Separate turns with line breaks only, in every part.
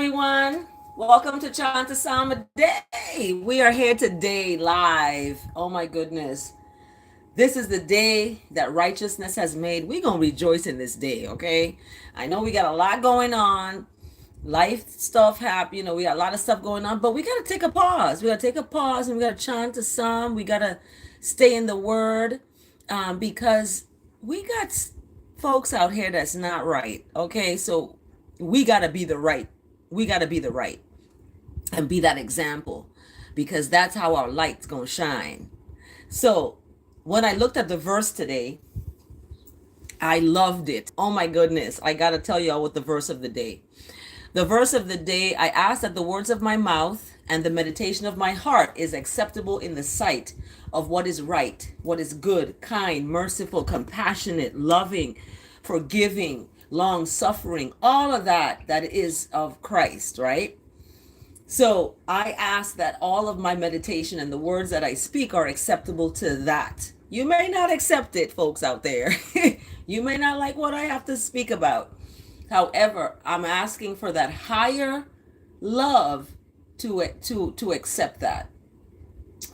everyone. Welcome to Chant A Psalm A Day. We are here today live. Oh my goodness. This is the day that righteousness has made. We're going to rejoice in this day, okay? I know we got a lot going on. Life stuff happen, we got a lot of stuff going on, but we got to take a pause. We got to take a pause and we got to chant a psalm. We got to stay in the word because we got folks out here that's not right, okay? So we got to be the right. We got to be the right and be that example because that's how our light's going to shine. So when I looked at the verse today, I loved it. Oh my goodness. I got to tell y'all what the verse of the day. The verse of the day, I ask that the words of my mouth and the meditation of my heart is acceptable in the sight of what is right, what is good, kind, merciful, compassionate, loving, forgiving, long suffering, all of that is of Christ, right? So I ask that all of my meditation and the words that I speak are acceptable to that. You may not accept it, folks out there. You may not like what I have to speak about. However, I'm asking for that higher love to accept that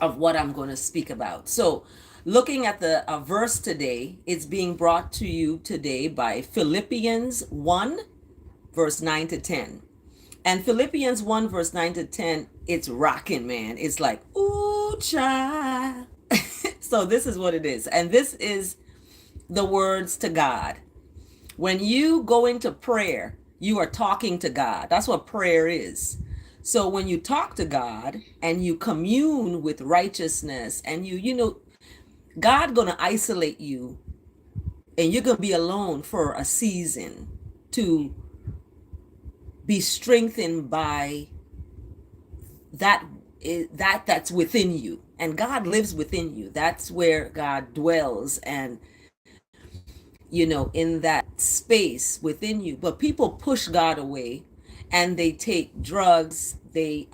of what I'm going to speak about. So, looking at the verse today, it's being brought to you today by Philippians 1 verse 9 to 10. And Philippians 1 verse 9 to 10, it's rocking, man. It's like, ooh, child. So this is what it is. And this is the words to God. When you go into prayer, you are talking to God. That's what prayer is. So when you talk to God and you commune with righteousness and God gonna isolate you and you're gonna be alone for a season to be strengthened by that's within you. And God lives within you. That's where God dwells and in that space within you. But people push God away and they take drugs, they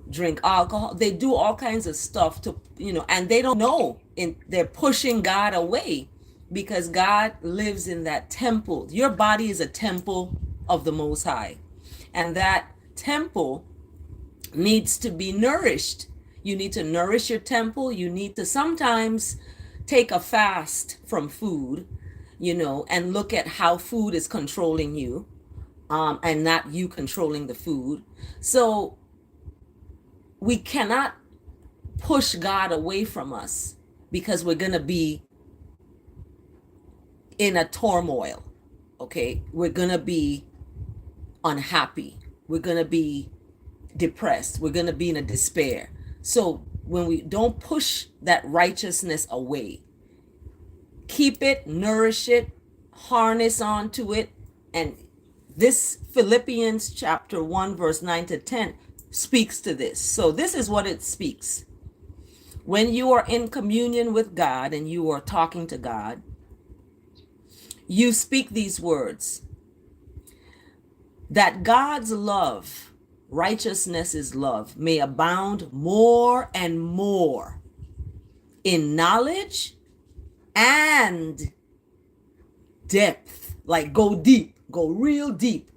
drink alcohol, they do all kinds of stuff to, and they don't know they're pushing God away because God lives in that temple. Your body is a temple of the Most High. And that temple needs to be nourished. You need to nourish your temple. You need to sometimes take a fast from food, and look at how food is controlling you, and not you controlling the food. So we cannot push God away from us because we're going to be in a turmoil. Okay. We're going to be unhappy. We're going to be depressed. We're going to be in a despair. So when we don't push that righteousness away, keep it, nourish it, harness onto it. And this Philippians chapter 1 verse 9 to 10 speaks to this. So this is what it speaks. When you are in communion with God and you are talking to God, you speak these words: that God's love, righteousness is love, may abound more and more in knowledge and depth. Like go deep, go real deep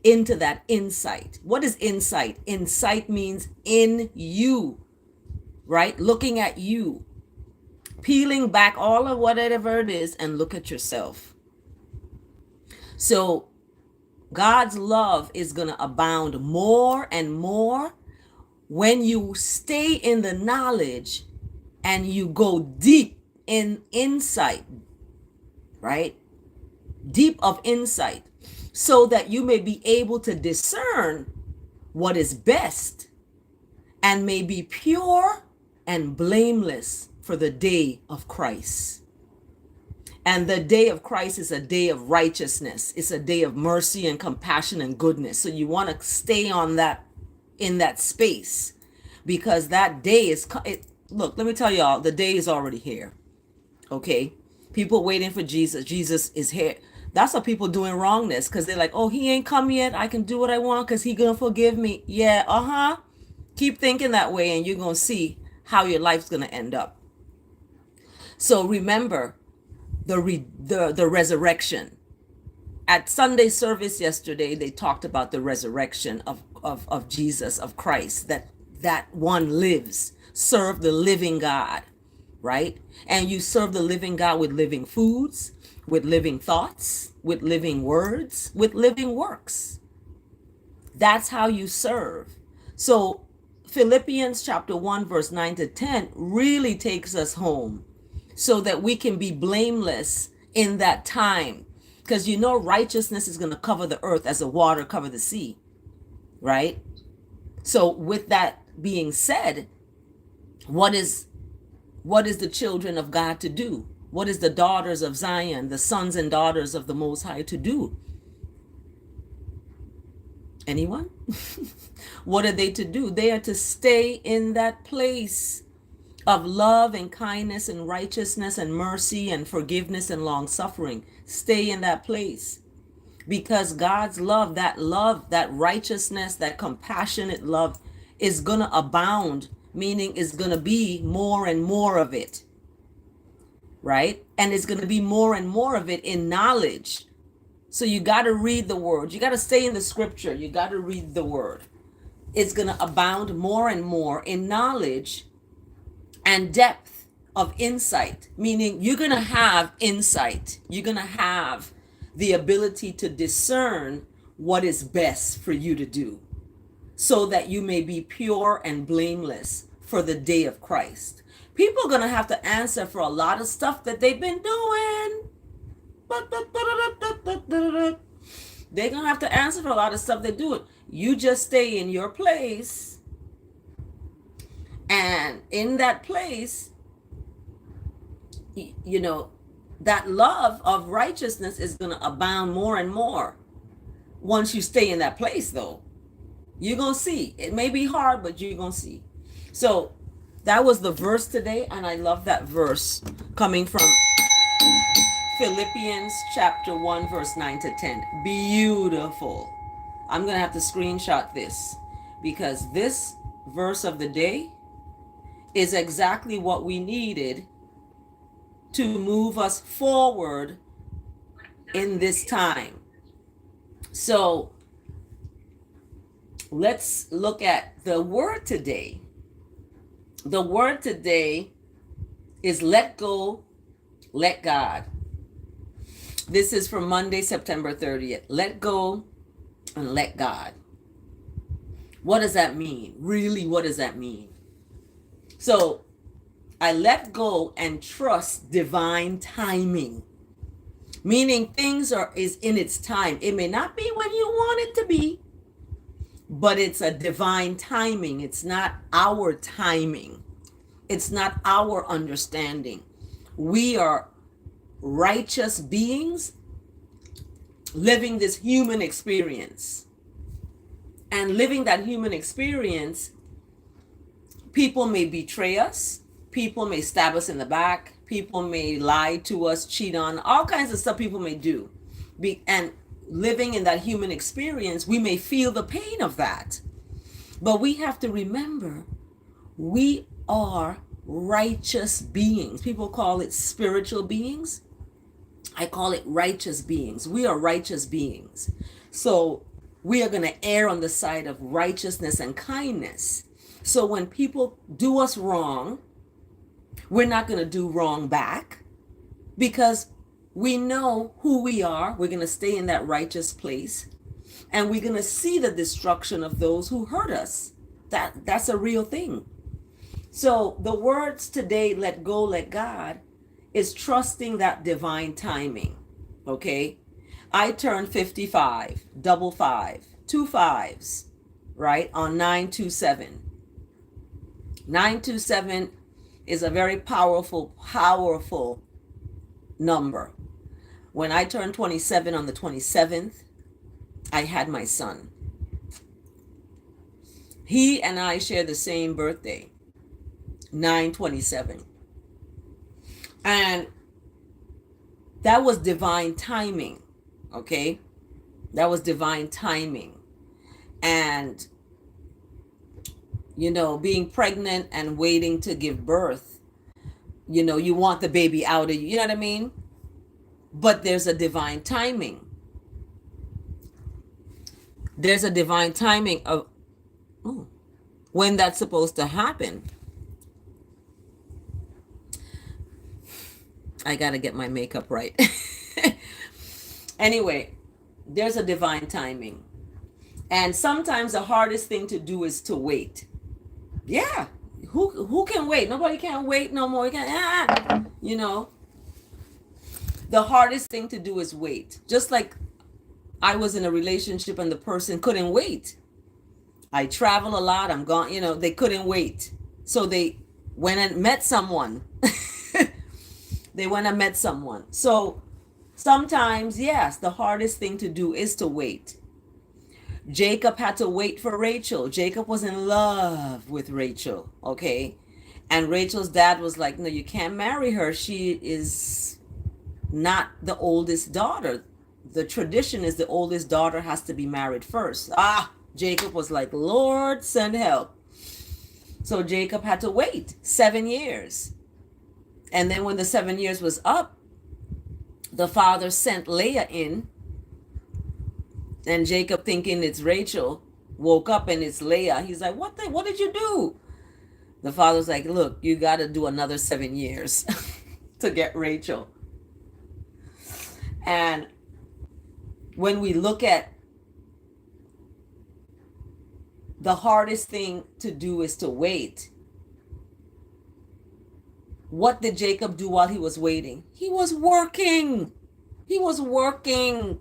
into that insight. What is insight? Insight means in you, right? Looking at you, peeling back all of whatever it is and look at yourself. So God's love is going to abound more and more when you stay in the knowledge and you go deep in insight, right? Deep of insight, so that you may be able to discern what is best and may be pure and blameless for the day of Christ. And the day of Christ is a day of righteousness. It's a day of mercy and compassion and goodness. So you want to stay on that, in that space, because that day is, look, let me tell y'all, the day is already here. Okay. People waiting for Jesus. Jesus is here. That's what people doing wrongness, because they're like, oh, he ain't come yet. I can do what I want because he gonna forgive me. Yeah, keep thinking that way and you're gonna see how your life's gonna end up. So remember the resurrection. At Sunday service yesterday, they talked about the resurrection of Jesus, of Christ, that one lives. Serve the living God, right? And you serve the living God with living foods, with living thoughts, with living words, with living works. That's how you serve. So Philippians chapter 1, verse 9 to 10 really takes us home so that we can be blameless in that time. Because you know righteousness is going to cover the earth as the water cover the sea, right? So with that being said, what is the children of God to do? What is the daughters of Zion, the sons and daughters of the Most High to do? Anyone? What are they to do? They are to stay in that place of love and kindness and righteousness and mercy and forgiveness and long suffering. Stay in that place, because God's love, that righteousness, that compassionate love is going to abound, meaning is going to be more and more of it, right? And it's going to be more and more of it in knowledge. So you got to read the word. You got to stay in the scripture. You got to read the word. It's going to abound more and more in knowledge and depth of insight, meaning you're going to have insight. You're going to have the ability to discern what is best for you to do so that you may be pure and blameless for the day of Christ. People are going to have to answer for a lot of stuff that they've been doing. They're going to have to answer for a lot of stuff they're doing. You just stay in your place. And in that place, you know, that love of righteousness is going to abound more and more. Once you stay in that place, though, you're going to see. It may be hard, but you're going to see. So that was the verse today. And I love that verse coming from Philippians chapter 1, verse 9 to 10. Beautiful. I'm going to have to screenshot this because this verse of the day is exactly what we needed to move us forward in this time. So let's look at the word today. The word today is let go, let God. This is from Monday, September 30th. Let go and let God. What does that mean? Really, what does that mean? So I let go and trust divine timing, meaning things is in its time. It may not be when you want it to be, but it's a divine timing. It's not our timing. It's not our understanding. We are righteous beings living this human experience. And living that human experience, people may betray us. People may stab us in the back. People may lie to us, cheat on, all kinds of stuff people may do. And living in that human experience, we may feel the pain of that. But we have to remember, we are righteous beings. People call it spiritual beings. I call it righteous beings. We are righteous beings. So we are going to err on the side of righteousness and kindness. So when people do us wrong, we're not going to do wrong back because we know who we are. We're going to stay in that righteous place, and we're going to see the destruction of those who hurt us. That's a real thing. So the words today, let go, let God, is trusting that divine timing. Okay. I turned 55, double five, 2 5s, right? On 927. 927 is a very powerful number. When I turned 27 on the 27th, I had my son. He and I share the same birthday, 9/27. And that was divine timing, okay? That was divine timing. And being pregnant and waiting to give birth, you want the baby out of you, you know what I mean? But there's a divine timing. There's a divine timing of when that's supposed to happen. I gotta get my makeup right. Anyway, there's a divine timing. And sometimes the hardest thing to do is to wait. Yeah. Who can wait? Nobody can wait no more. You know, the hardest thing to do is wait. Just like I was in a relationship and the person couldn't wait. I travel a lot. I'm gone. They couldn't wait. So they went and met someone. They went and met someone. So sometimes, yes, the hardest thing to do is to wait. Jacob had to wait for Rachel. Jacob was in love with Rachel, okay? And Rachel's dad was like, no, you can't marry her. She is not the oldest daughter. The tradition is the oldest daughter has to be married first. Jacob was like, Lord, send help. So Jacob had to wait 7 years. And then when the 7 years was up, the father sent Leah in. And Jacob, thinking it's Rachel, woke up and it's Leah. He's like, what did you do? The father's like, look, you got to do another 7 years to get Rachel. And when we look at the hardest thing to do is to wait. What did Jacob do while he was waiting? He was working. He was working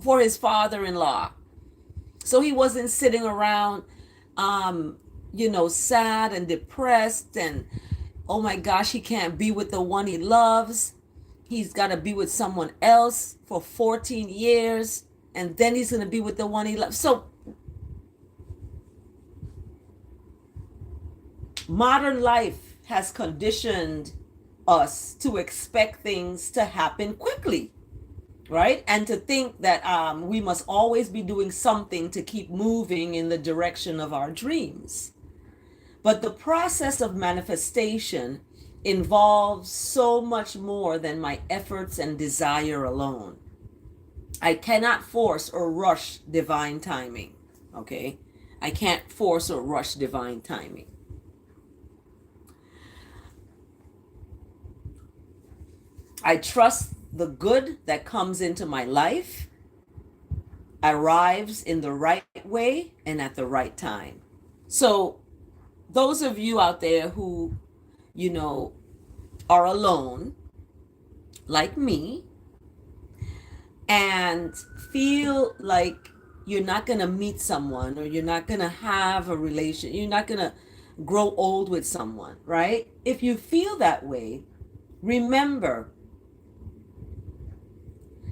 for his father-in-law. So he wasn't sitting around, sad and depressed and, oh my gosh, he can't be with the one he loves. He's got to be with someone else for 14 years, and then he's going to be with the one he loves. So modern life has conditioned us to expect things to happen quickly, right? And to think that we must always be doing something to keep moving in the direction of our dreams. But the process of manifestation involves so much more than my efforts and desire alone. I cannot force or rush divine timing, okay? I can't force or rush divine timing. I trust the good that comes into my life arrives in the right way and at the right time. So those of you out there who, are alone, like me, and feel like you're not going to meet someone, or you're not going to have a relation, you're not going to grow old with someone, right? If you feel that way, remember,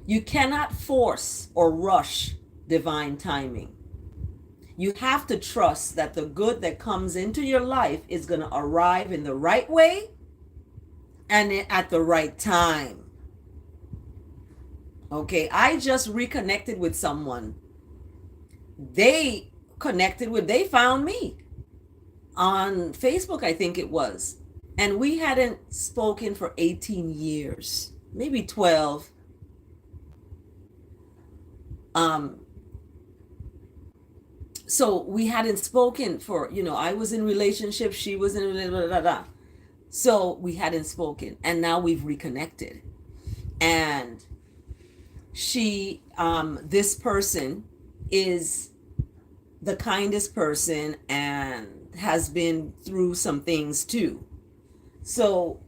you cannot force or rush divine timing. You have to trust that the good that comes into your life is going to arrive in the right way and at the right time. Okay, I just reconnected with someone. They found me on Facebook, I think it was. And we hadn't spoken for 18 years, maybe 12. So we hadn't spoken for, I was in relationship, she was in blah, blah, blah. So we hadn't spoken, and now we've reconnected. And she, this person is the kindest person and has been through some things too. So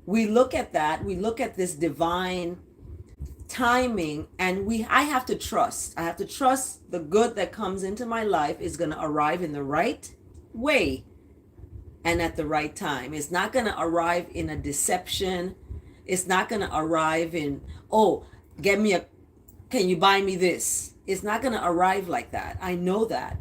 we look at that, we look at this divine timing, and I have to trust the good that comes into my life is going to arrive in the right way and at the right time. It's not going to arrive in a deception. It's not going to arrive in, can you buy me this? It's not going to arrive like that. I know that,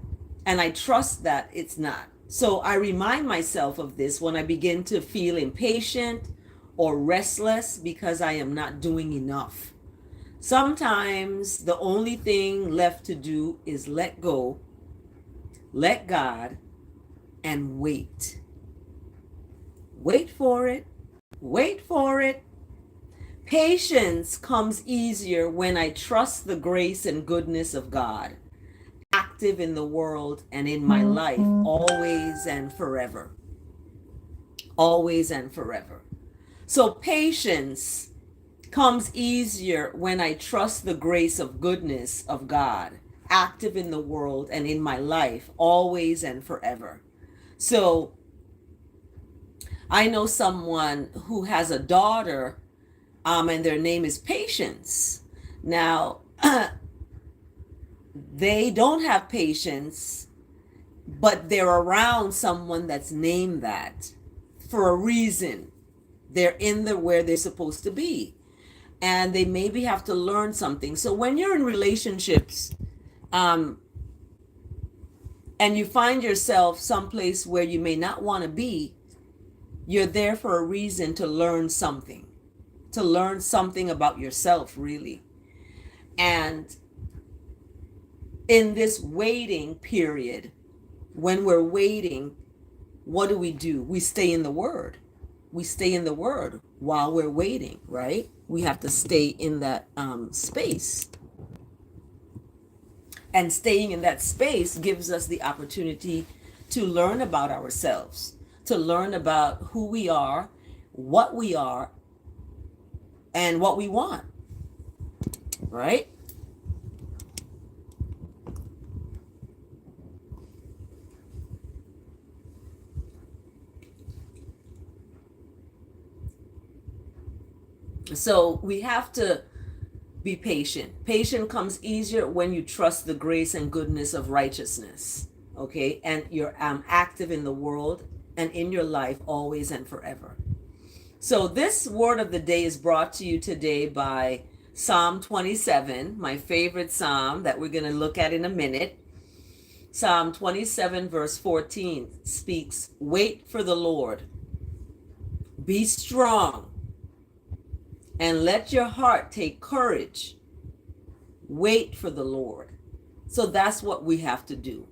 and I trust that it's not. So I remind myself of this when I begin to feel impatient or restless because I am not doing enough. Sometimes the only thing left to do is let go, let God, and wait. Wait for it. Wait for it. Patience comes easier when I trust the grace and goodness of God, active in the world and in my life, always and forever. Always and forever. So patience comes easier when I trust the grace of goodness of God, active in the world and in my life, always and forever. So I know someone who has a daughter, and their name is Patience. Now, they don't have patience, but they're around someone that's named that for a reason. They're in the where they're supposed to be, and they maybe have to learn something. So when you're in relationships, and you find yourself someplace where you may not want to be, you're there for a reason to learn something, about yourself, really. And in this waiting period, when we're waiting, what do? We stay in the Word. We stay in the Word while we're waiting, right? We have to stay in that space. And staying in that space gives us the opportunity to learn about ourselves, to learn about who we are, and what we want, right? So we have to be patient. Patient comes easier when you trust the grace and goodness of righteousness, okay? And you're active in the world and in your life always and forever. So this word of the day is brought to you today by Psalm 27, my favorite psalm that we're going to look at in a minute. Psalm 27 verse 14 speaks, "Wait for the Lord. Be strong and let your heart take courage. Wait for the Lord." So that's what we have to do.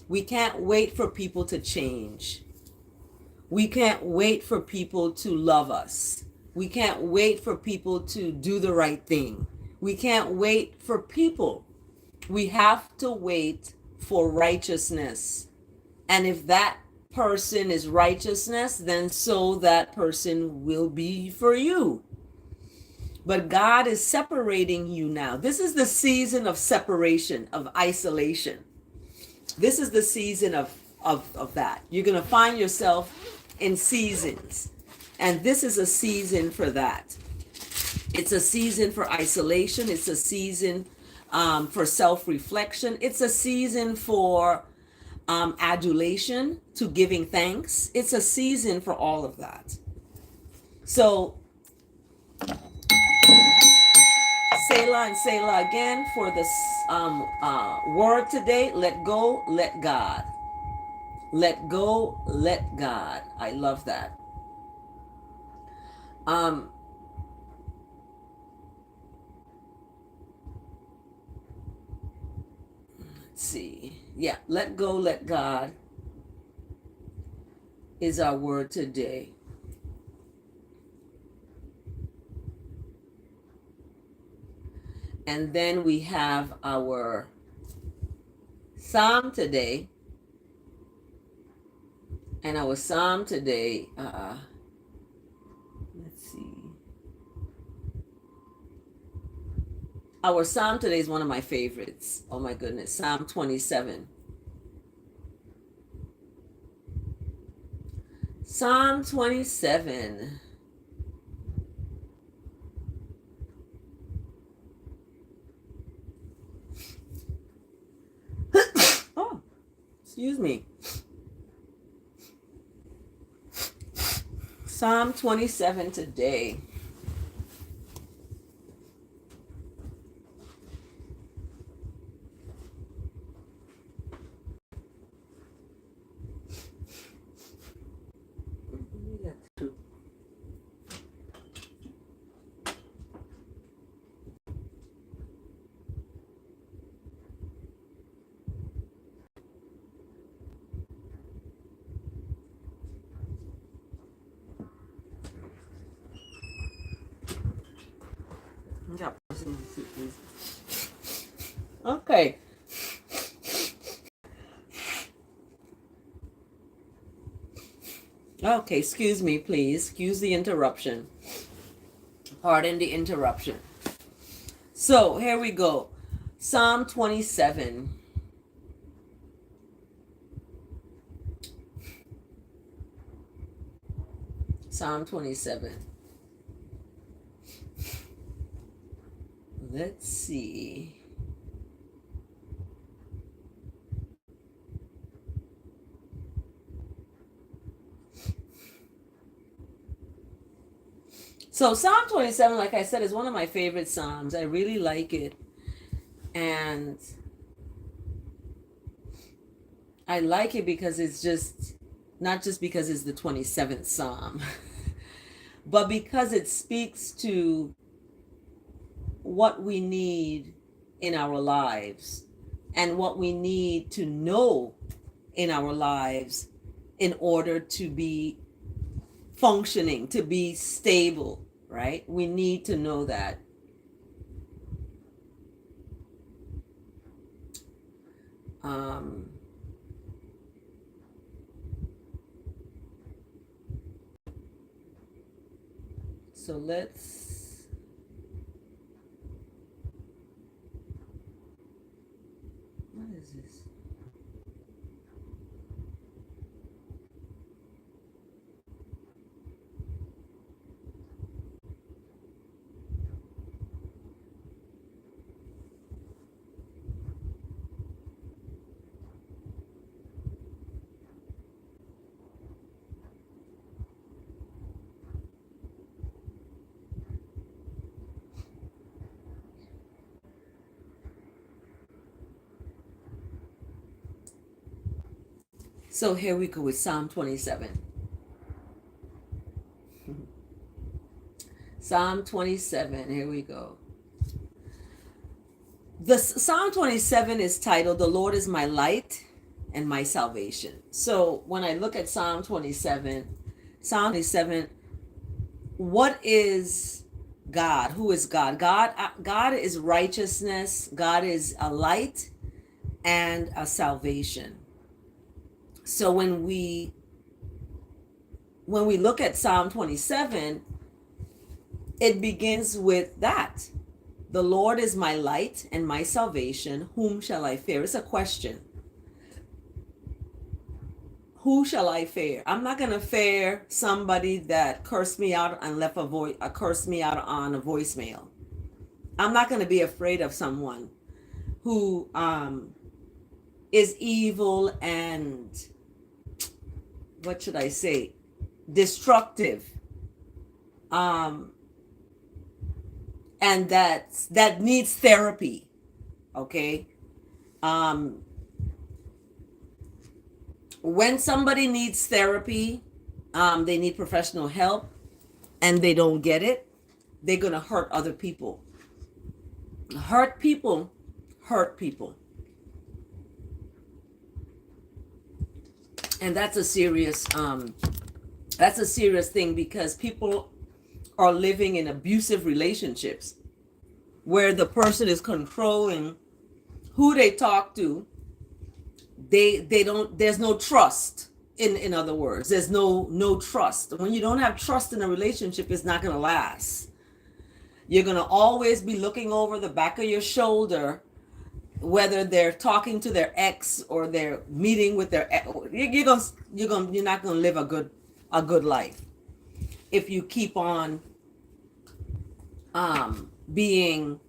We can't wait for people to change. We can't wait for people to love us. We can't wait for people to do the right thing. We can't wait for people. We have to wait for righteousness. And if that person is righteousness, then so that person will be for you. But God is separating you now. This is the season of separation, of isolation. This is the season of that. You're going to find yourself in seasons. And this is a season for that. It's a season for isolation. It's a season for self-reflection. It's a season for adulation, to giving thanks. It's a season for all of that. So Selah and Selah again for this word today. Let go, let God. Let go, let God. I love that. Let's see. Yeah, let go, let God is our word today. And then we have our psalm today. And our psalm today, let's see. Our psalm today is one of my favorites. Oh my goodness, Psalm 27. Psalm 27. Oh, excuse me. Psalm 27 today. Okay. Okay, excuse me, please. Excuse the interruption. Pardon the interruption. So here we go. Psalm 27. Psalm 27. Let's see. So Psalm 27, like I said, is one of my favorite Psalms. I really like it. And I like it because it's just, not just because it's the 27th Psalm, but because it speaks to what we need in our lives and what we need to know in our lives in order to be functioning, to be stable, right? We need to know that. So let's, what is this? So here we go with Psalm 27. Psalm 27, here we go. The Psalm 27 is titled, "The Lord is my light and my salvation." So when I look at Psalm 27, what is God? Who is God? God is righteousness. God is a light and a salvation. So when we look at Psalm 27, it begins with that. The Lord is my light and my salvation. Whom shall I fear? It's a question. Who shall I fear? I'm not going to fear somebody that cursed me out and left cursed me out on a voicemail. I'm not going to be afraid of someone who is evil and, what should I say, destructive, and that needs therapy. Okay. When somebody needs therapy, they need professional help and they don't get it, they're going to hurt other people. Hurt people. And that's a serious thing, because people are living in abusive relationships where the person is controlling who they talk to. They don't, there's no trust. In other words, there's no trust. When you don't have trust in a relationship, it's not going to last. You're going to always be looking over the back of your shoulder, whether they're talking to their ex or they're meeting with their ex. You're not going to live a good life if you keep on being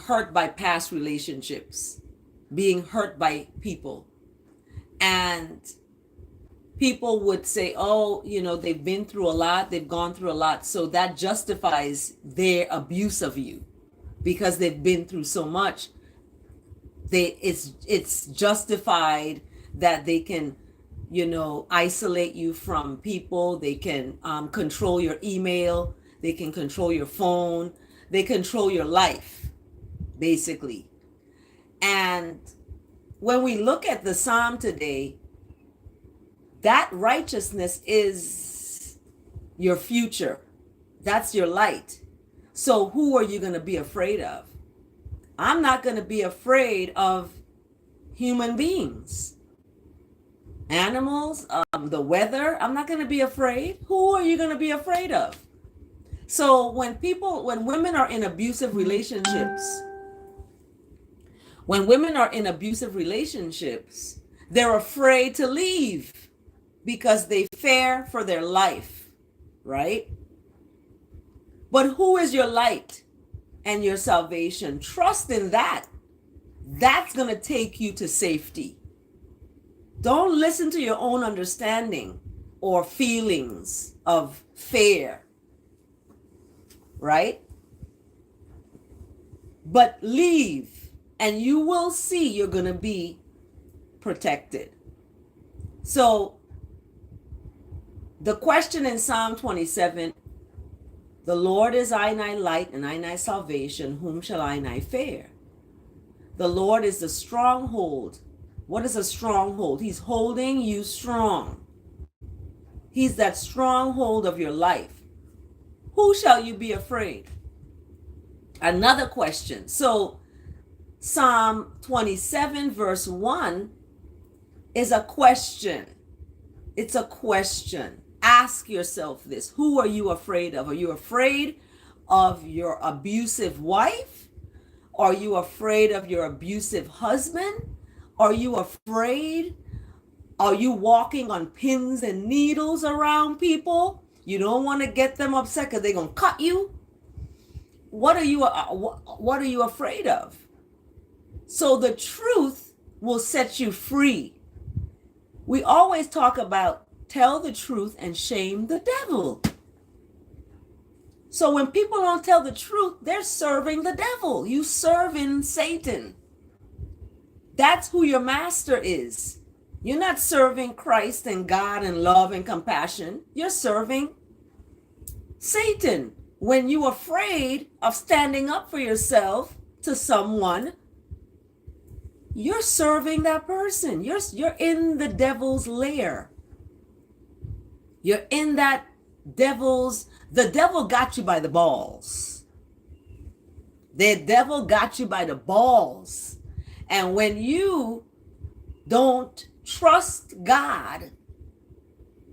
hurt by past relationships, being hurt by people. And people would say, oh, they've been through a lot, they've gone through a lot, so that justifies their abuse of you because they've been through so much. It's justified that they can isolate you from people. They can control your email, they can control your phone, they control your life, basically. And when we look at the Psalm today, that righteousness is your future. That's your light. So who are you going to be afraid of? I'm not going to be afraid of human beings, animals, the weather. I'm not going to be afraid. Who are you going to be afraid of? So when women are in abusive relationships, they're afraid to leave because they fear for their life, right? But who is your light and your salvation? Trust in that. That's going to take you to safety. Don't listen to your own understanding or feelings of fear, right? But leave, and you will see you're going to be protected. So the question in Psalm 27, the Lord is I thy light and I thy salvation, whom shall I thy fear? The Lord is the stronghold. What is a stronghold? He's holding you strong. He's that stronghold of your life. Who shall you be afraid? Another question. So Psalm 27 verse 1 is a question. It's a question. Ask yourself this. Who are you afraid of? Are you afraid of your abusive wife? Are you afraid of your abusive husband? Are you afraid? Are you walking on pins and needles around people? You don't want to get them upset because they're going to cut you. What are you afraid of? So the truth will set you free. We always talk about tell the truth and shame the devil. So when people don't tell the truth, they're serving the devil. You serving Satan. That's who your master is. You're not serving Christ and God and love and compassion. You're serving Satan. When you're afraid of standing up for yourself to someone, you're serving that person. You're in the devil's lair. You're in that the devil got you by the balls. The devil got you by the balls. And when you don't trust God,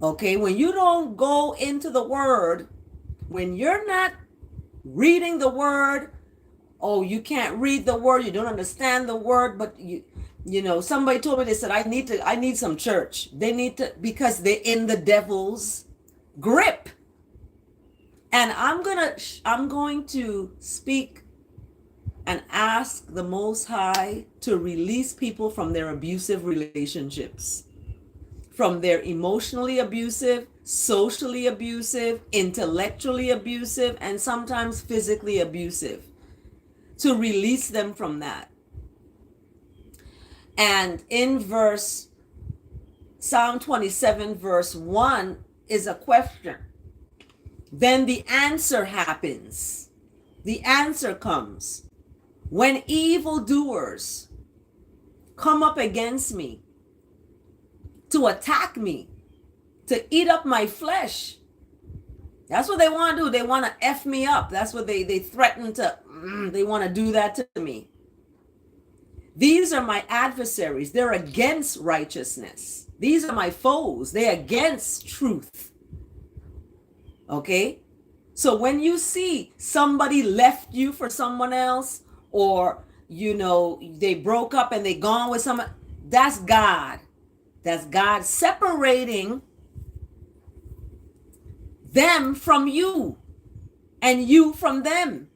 okay, when you don't go into the word, when you're not reading the word, oh, you can't read the word, you don't understand the word, but you know, somebody told me, they said, I need some church. They need to, because they're in the devil's grip. And I'm going to speak and ask the Most High to release people from their abusive relationships, from their emotionally abusive, socially abusive, intellectually abusive, and sometimes physically abusive, to release them from that. And in Psalm 27 verse 1 is a question. Then the answer happens. The answer comes. When evildoers come up against me to attack me, to eat up my flesh, that's what they want to do. They want to F me up. That's what they threaten to, they want to do that to me. These are my adversaries. They're against righteousness. These are my foes. They're against truth. Okay? So when you see somebody left you for someone else, or, you know, they broke up and they gone with someone, that's God. That's God separating them from you and you from them.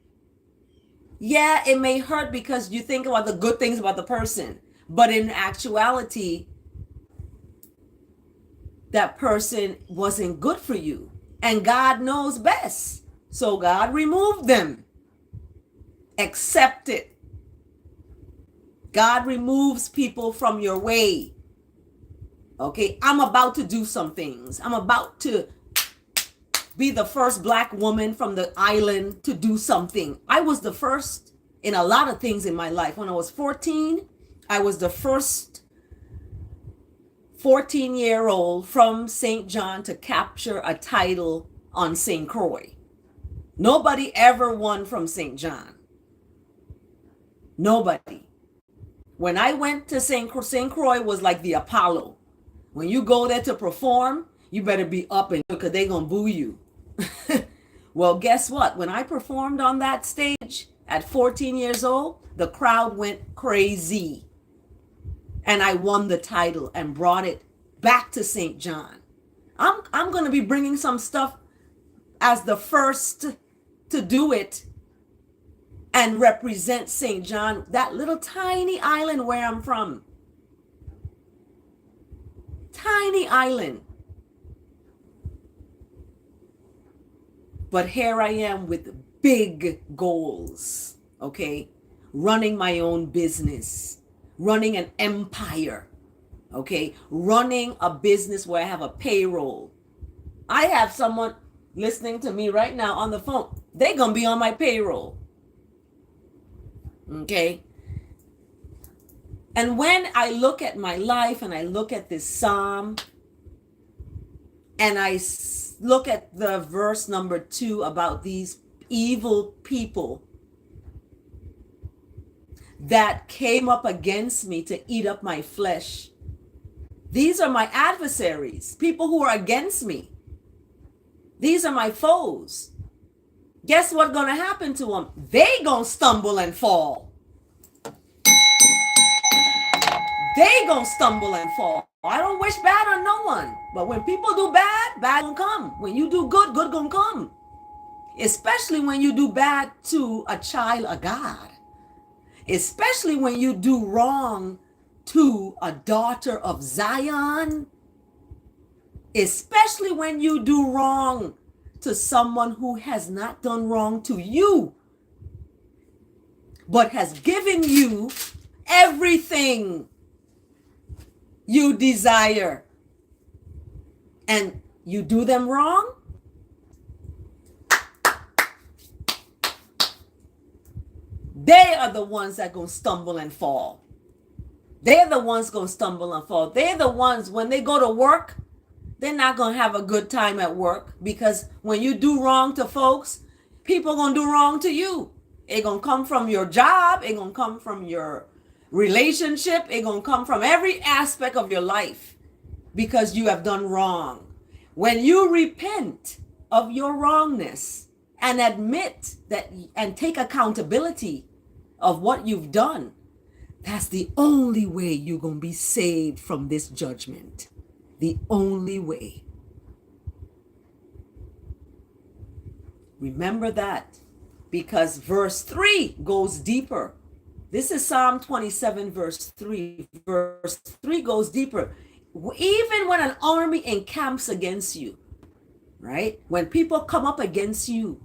Yeah, it may hurt because you think about the good things about the person, but in actuality, that person wasn't good for you, and God knows best. So God removed them. Accept it. God removes people from your way. Okay, I'm about to do some things. I'm about to be the first Black woman from the island to do something. I was the first in a lot of things in my life. When I was 14, I was the first 14-year-old from St. John to capture a title on St. Croix. Nobody ever won from St. John. Nobody. When I went to St. Croix was like the Apollo. When you go there to perform, you better be up and because they're going to boo you. Well, guess what? When I performed on that stage at 14 years old, the crowd went crazy. And I won the title and brought it back to St. John. I'm going to be bringing some stuff as the first to do it and represent St. John, that little tiny island where I'm from. Tiny island. But here I am with big goals, okay? Running my own business, running an empire, okay? Running a business where I have a payroll. I have someone listening to me right now on the phone. They're going to be on my payroll, okay? And when I look at my life and I look at this psalm and I look at the verse number 2 about these evil people that came up against me to eat up my flesh. These are my adversaries, people who are against me. These are my foes. Guess what's going to happen to them? They going to stumble and fall. They going to stumble and fall. I don't wish bad on no one. But when people do bad, bad gonna come. When you do good, good gonna come. Especially when you do bad to a child of God. Especially when you do wrong to a daughter of Zion. Especially when you do wrong to someone who has not done wrong to you, but has given you everything you desire, and you do them wrong, they are the ones that gonna stumble and fall. They're the ones gonna stumble and fall. They're the ones, when they go to work, they're not gonna have a good time at work, because when you do wrong to folks, people gonna do wrong to you. It's gonna come from your job, it's gonna come from your relationship, it's gonna come from every aspect of your life, because you have done wrong. When you repent of your wrongness and admit that and take accountability of what you've done, that's the only way you're gonna be saved from this judgment. The only way. Remember that, because verse 3 goes deeper. This is Psalm 27, verse 3. Verse 3 goes deeper. Even when an army encamps against you, right? When people come up against you,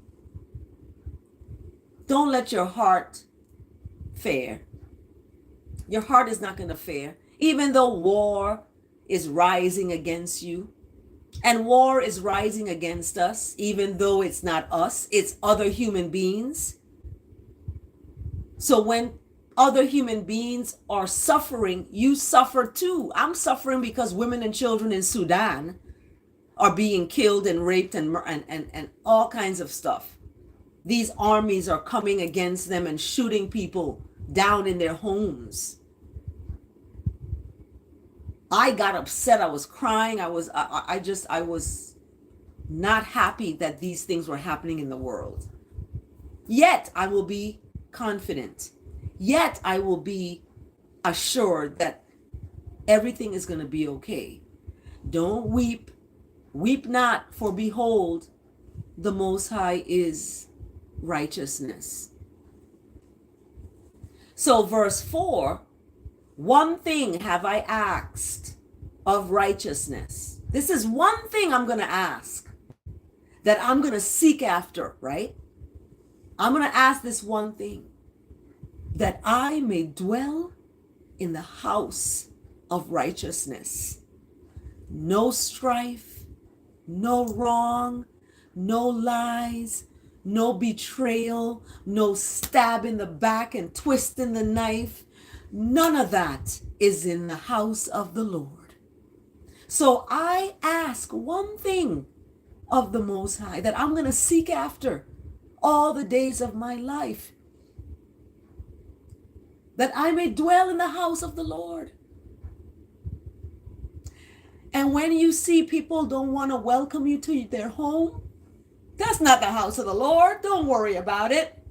don't let your heart fare. Your heart is not going to fare. Even though war is rising against you, and war is rising against us, even though it's not us, it's other human beings. So when other human beings are suffering, you suffer too. I'm suffering because women and children in Sudan are being killed and raped and all kinds of stuff. These armies are coming against them and shooting people down in their homes. I got upset. I was crying. I was not happy that these things were happening in the world. Yet I will be confident. Yet I will be assured that everything is going to be okay. Don't weep. Weep not, for behold, the Most High is righteousness. So verse 4, one thing have I asked of righteousness. This is one thing I'm going to ask, that I'm going to seek after, right? I'm going to ask this one thing, that I may dwell in the house of righteousness. No strife, no wrong, no lies, no betrayal, no stab in the back and twisting the knife. None of that is in the house of the Lord. So I ask one thing of the Most High, that I'm going to seek after all the days of my life. that I may dwell in the house of the Lord. And when you see people don't want to welcome you to their home, that's not the house of the Lord. Don't worry about it.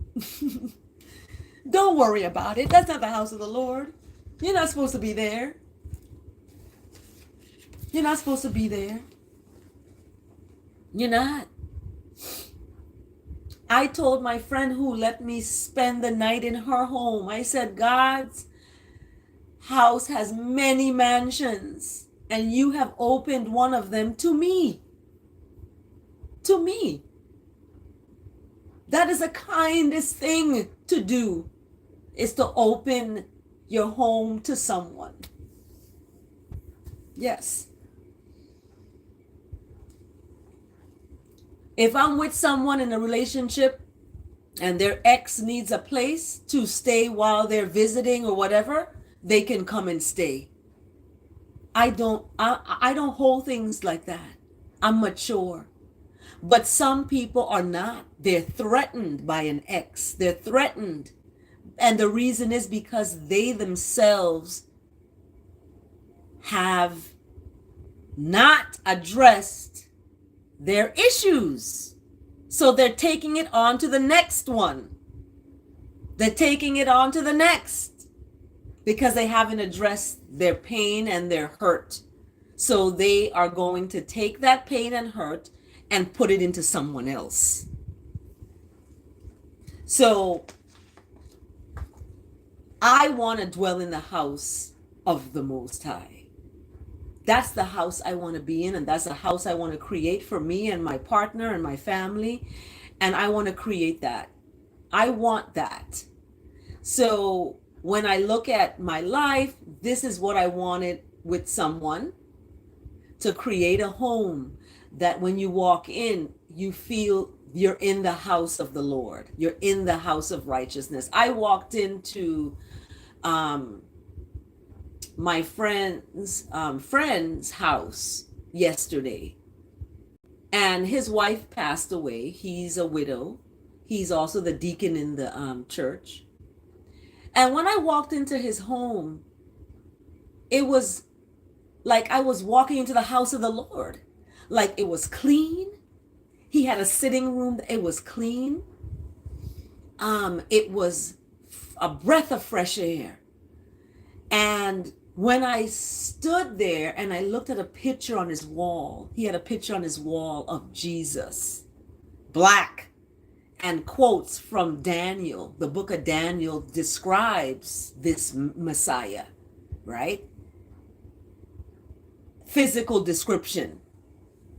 Don't worry about it. That's not the house of the Lord. You're not supposed to be there. You're not supposed to be there. You're not. I told my friend who let me spend the night in her home, I said, God's house has many mansions, and you have opened one of them to me. To me. That is the kindest thing to do, is to open your home to someone. Yes. If I'm with someone in a relationship and their ex needs a place to stay while they're visiting or whatever, they can come and stay. I don't hold things like that. I'm mature. But some people are not. They're threatened by an ex. They're threatened. And the reason is because they themselves have not addressed their issues. So they're taking it on to the next one. They're taking it on to the next because they haven't addressed their pain and their hurt. So they are going to take that pain and hurt and put it into someone else. So I want to dwell in the house of the Most High. That's the house I want to be in, and that's the house I want to create for me and my partner and my family. And I want to create that. I want that. So when I look at my life, this is what I wanted with someone, to create a home that when you walk in, you feel you're in the house of the Lord. You're in the house of righteousness. I walked into my friend's house yesterday, and his wife passed away. He's a widow. He's also the deacon in the church. And when I walked into his home, it was like I was walking into the house of the Lord. Like, it was clean. He had a sitting room. It was clean. It was a breath of fresh air. And when I stood there and I looked at a picture on his wall, he had a picture on his wall of Jesus, black, and quotes from Daniel. The book of Daniel describes this Messiah, right? Physical description.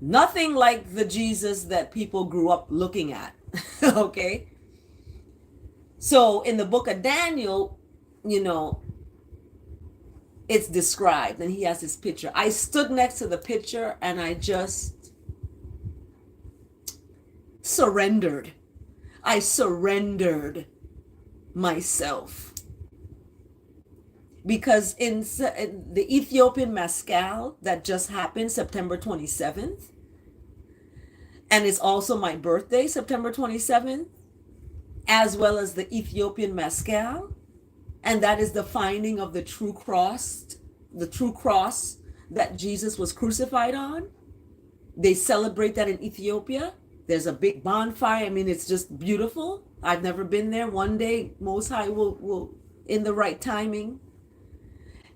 Nothing like the Jesus that people grew up looking at, okay? So in the book of Daniel, it's described, and he has his picture. I stood next to the picture and I just surrendered. I surrendered myself. Because in the Ethiopian Maskal that just happened September 27th, and it's also my birthday, September 27th, as well as the Ethiopian Maskal, and that is the finding of the true cross that Jesus was crucified on. They celebrate that in Ethiopia. There's a big bonfire. I mean, it's just beautiful. I've never been there. One day, Most High will in the right timing.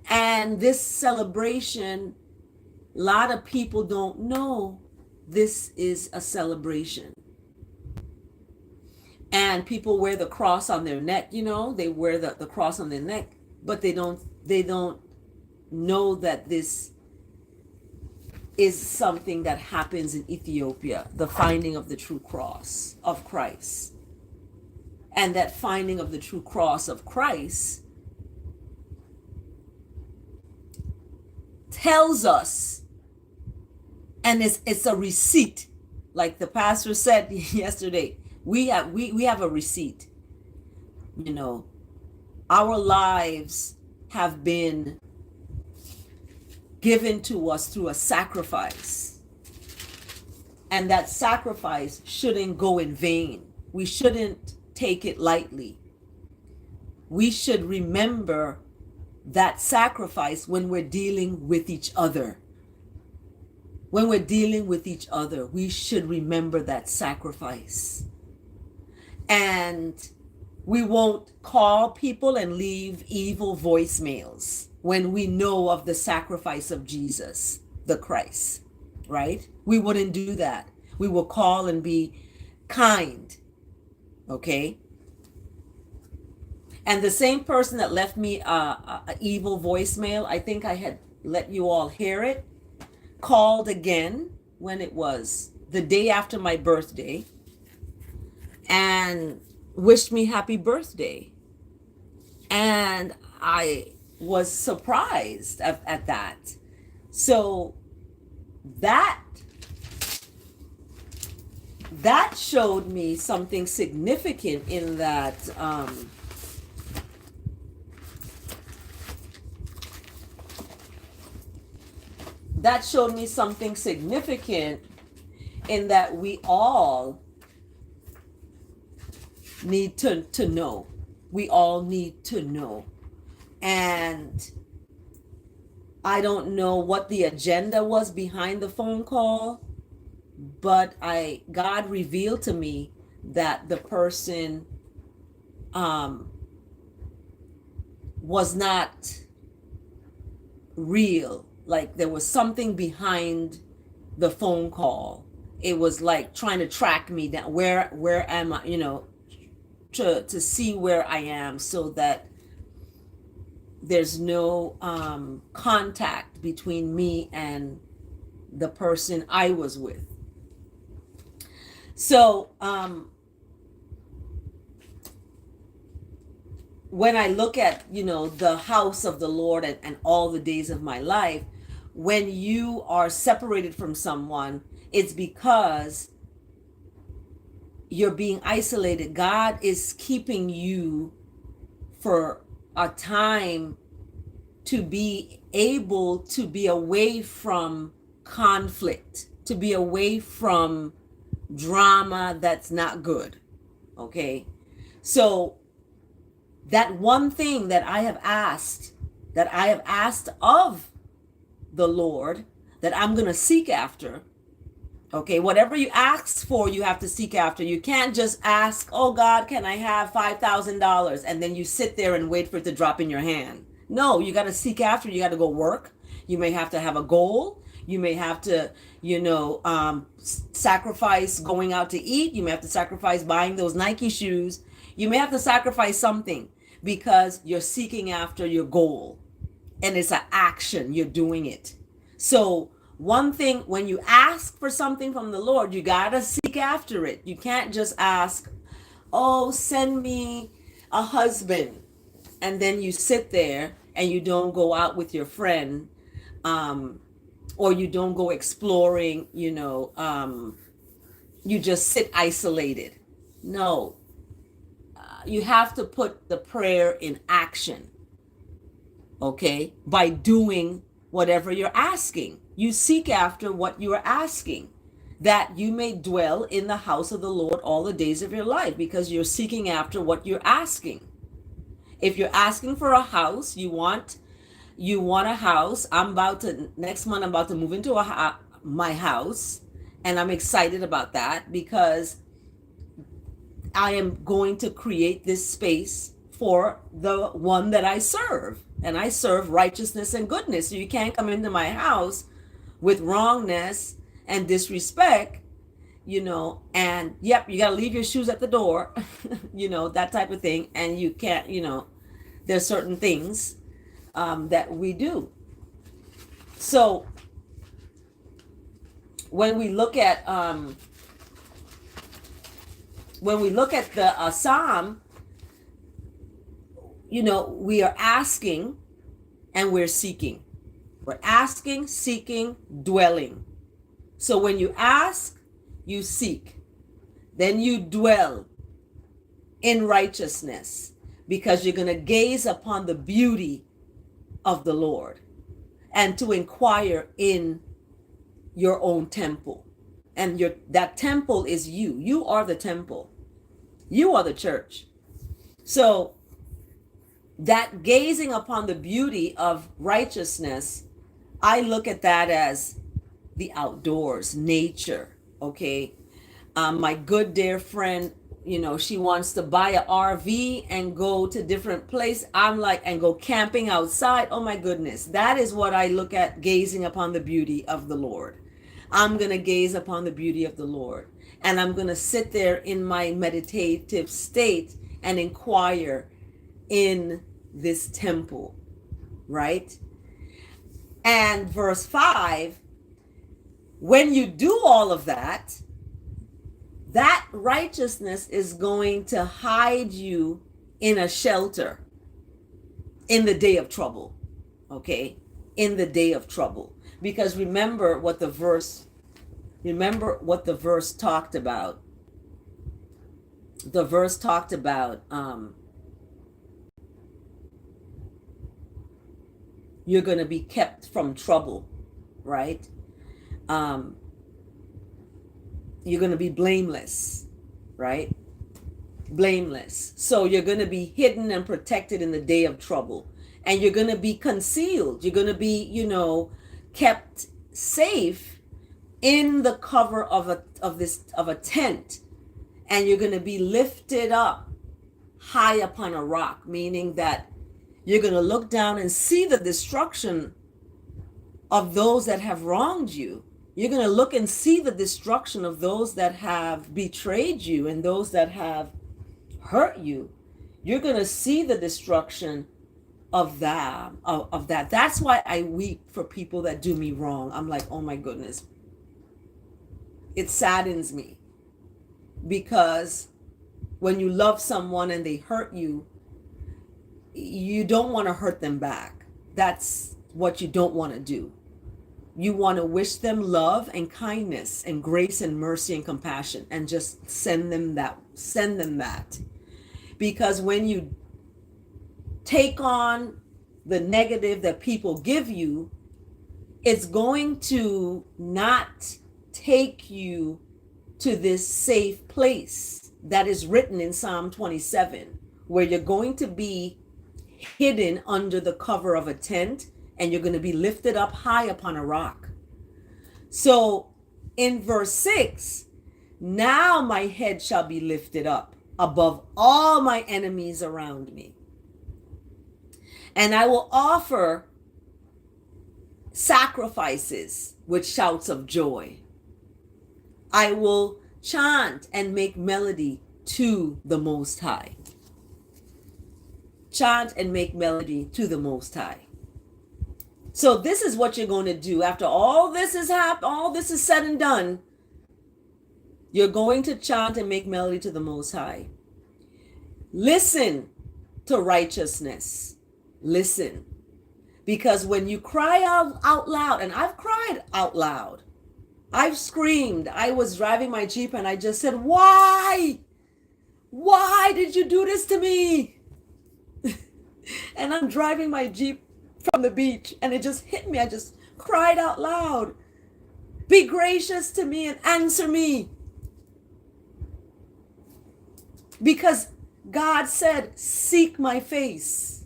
And this celebration, a lot of people don't know this is a celebration. And people wear the cross on their neck, they wear the cross on their neck, but they don't know that this is something that happens in Ethiopia, the finding of the true cross of Christ. And that finding of the true cross of Christ tells us, and it's a receipt, like the pastor said yesterday. We have a receipt. Our lives have been given to us through a sacrifice, and that sacrifice shouldn't go in vain. We shouldn't take it lightly. we should remember that sacrifice when we're dealing with each other. When we're dealing with each other, we should remember that sacrifice. And we won't call people and leave evil voicemails when we know of the sacrifice of Jesus, the Christ, right? We wouldn't do that. We will call and be kind, okay? And the same person that left me a evil voicemail, I think I had let you all hear it, called again when it was the day after my birthday and wished me happy birthday. And I was surprised at that. So that showed me something significant in that that showed me something significant in that we all need to know. We all need to know. And I don't know what the agenda was behind the phone call, but God revealed to me that the person was not real. Like there was something behind the phone call. It was like trying to track me down. Where am I? To see where I am, so that there's no contact between me and the person I was with. So when I look at the house of the Lord and all the days of my life, when you are separated from someone, it's because you're being isolated. God is keeping you for a time to be able to be away from conflict, to be away from drama that's not good. Okay? So that one thing that I have asked of the Lord, that I'm going to seek after. Okay, whatever you ask for, you have to seek after. You can't just ask, oh God, can I have $5,000? And then you sit there and wait for it to drop in your hand. No, you got to seek after. You got to go work. You may have to have a goal. You may have to, sacrifice going out to eat. You may have to sacrifice buying those Nike shoes. You may have to sacrifice something because you're seeking after your goal. And it's an action. You're doing it. So one thing, when you ask for something from the Lord, you got to seek after it. You can't just ask, oh, send me a husband. And then you sit there and you don't go out with your friend, or you don't go exploring, you just sit isolated. No, you have to put the prayer in action, okay, by doing whatever you're asking. You seek after what you are asking, that you may dwell in the house of the Lord all the days of your life, because you're seeking after what you're asking. If you're asking for a house, you want a house. Next month, I'm about to move into my house, and I'm excited about that because I am going to create this space for the one that I serve, and I serve righteousness and goodness. So you can't come into my house with wrongness and disrespect, and yep, you got to leave your shoes at the door, that type of thing. And you can't, there's certain things that we do. So when we look at the Psalm, we are asking and we're seeking. We're asking, seeking, dwelling. So when you ask, you seek. Then you dwell in righteousness, because you're going to gaze upon the beauty of the Lord and to inquire in your own temple. And that temple is you. You are the temple. You are the church. So That gazing upon the beauty of righteousness, I look at that as the outdoors, nature. Okay. My good dear friend, she wants to buy an RV and go to different place. I'm like, and go camping outside. Oh my goodness. That is what I look at, gazing upon the beauty of the Lord. I'm going to gaze upon the beauty of the Lord. And I'm going to sit there in my meditative state and inquire in this temple, right? And verse 5, when you do all of that, that righteousness is going to hide you in a shelter in the day of trouble. Okay? In the day of trouble. Because remember what the verse talked about. The verse talked about you're going to be kept from trouble, right? You're going to be blameless, right? Blameless. So you're going to be hidden and protected in the day of trouble. And you're going to be concealed. You're going to be, kept safe in the cover of a tent. And you're going to be lifted up high upon a rock, meaning that you're going to look down and see the destruction of those that have wronged you. You're going to look and see the destruction of those that have betrayed you and those that have hurt you. You're going to see the destruction of that. That's why I weep for people that do me wrong. I'm like, oh my goodness. It saddens me, because when you love someone and they hurt you, you don't want to hurt them back. That's what you don't want to do. You want to wish them love and kindness and grace and mercy and compassion, and just send them that. Because when you take on the negative that people give you, it's going to not take you to this safe place that is written in Psalm 27, where you're going to be hidden under the cover of a tent, and you're going to be lifted up high upon a rock. So in verse 6, now my head shall be lifted up above all my enemies around me, and I will offer sacrifices with shouts of joy. I will chant and make melody to the Most High. Chant and make melody to the Most High. So this is what you're going to do after all this is all this is said and done. You're going to chant and make melody to the Most High. Listen to righteousness. Listen. Because when you cry out loud, and I've cried out loud, I've screamed. I was driving my Jeep and I just said, why? Why did you do this to me? And I'm driving my Jeep from the beach and it just hit me. I just cried out loud. Be gracious to me and answer me. Because God said, seek my face.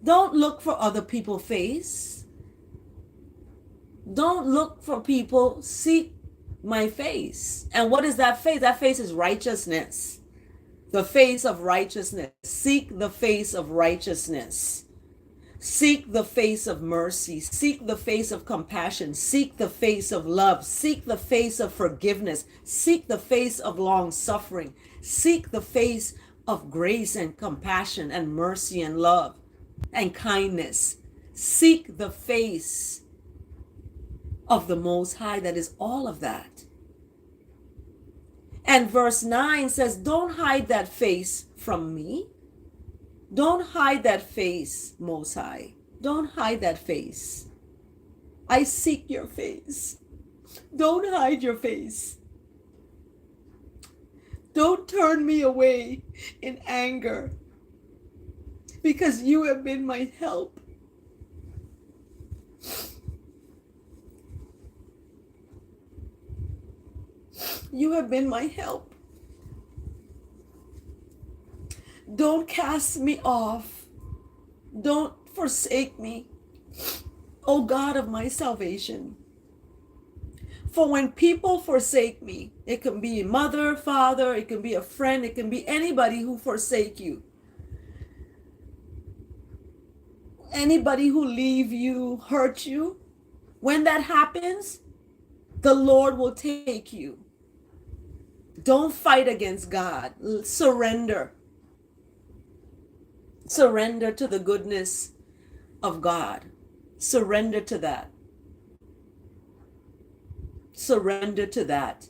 Don't look for other people's face. Don't look for people. Seek my face. And what is that face? That face is righteousness. The face of righteousness. Seek the face of righteousness. Seek the face of mercy. Seek the face of compassion. Seek the face of love. Seek the face of forgiveness. Seek the face of long suffering. Seek the face of grace and compassion and mercy and love and kindness. Seek the face of the Most High that is all of that. And verse 9 says, don't hide that face from me. Don't hide that face, Most High. Don't hide that face. I seek your face. Don't hide your face. Don't turn me away in anger, because you have been my help. You have been my help. Don't cast me off. Don't forsake me, O God of my salvation. For when people forsake me, it can be mother, father, it can be a friend, it can be anybody who forsake you. Anybody who leave you, hurt you. When that happens, the Lord will take you. Don't fight against God. Surrender. Surrender to the goodness of God. Surrender to that. Surrender to that.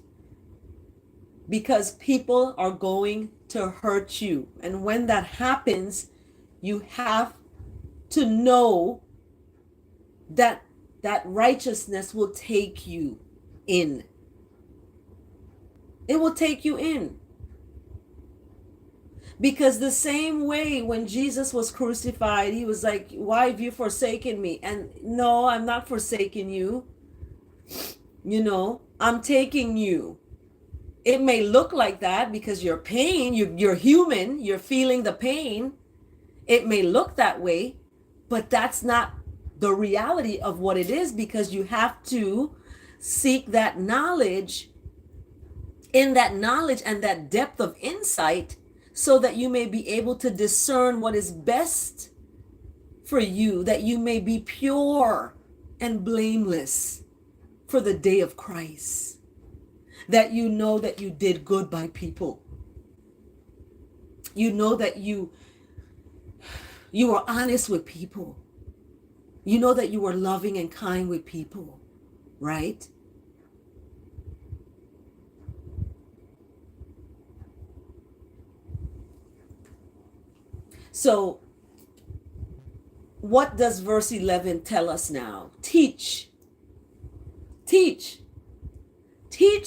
Because people are going to hurt you. And when that happens, you have to know that that righteousness will take you in. It will take you in. Because the same way when Jesus was crucified, he was like, why have you forsaken me? And no, I'm not forsaking you. You know, I'm taking you. It may look like that because you're pain, you're human, you're feeling the pain. It may look that way, but that's not the reality of what it is, because you have to seek that knowledge, in that knowledge and that depth of insight, so that you may be able to discern what is best for you, that you may be pure and blameless for the day of Christ, that you know that you did good by people. You know that you were honest with people. You know that you were loving and kind with people, right? So what does verse 11 tell us now? Teach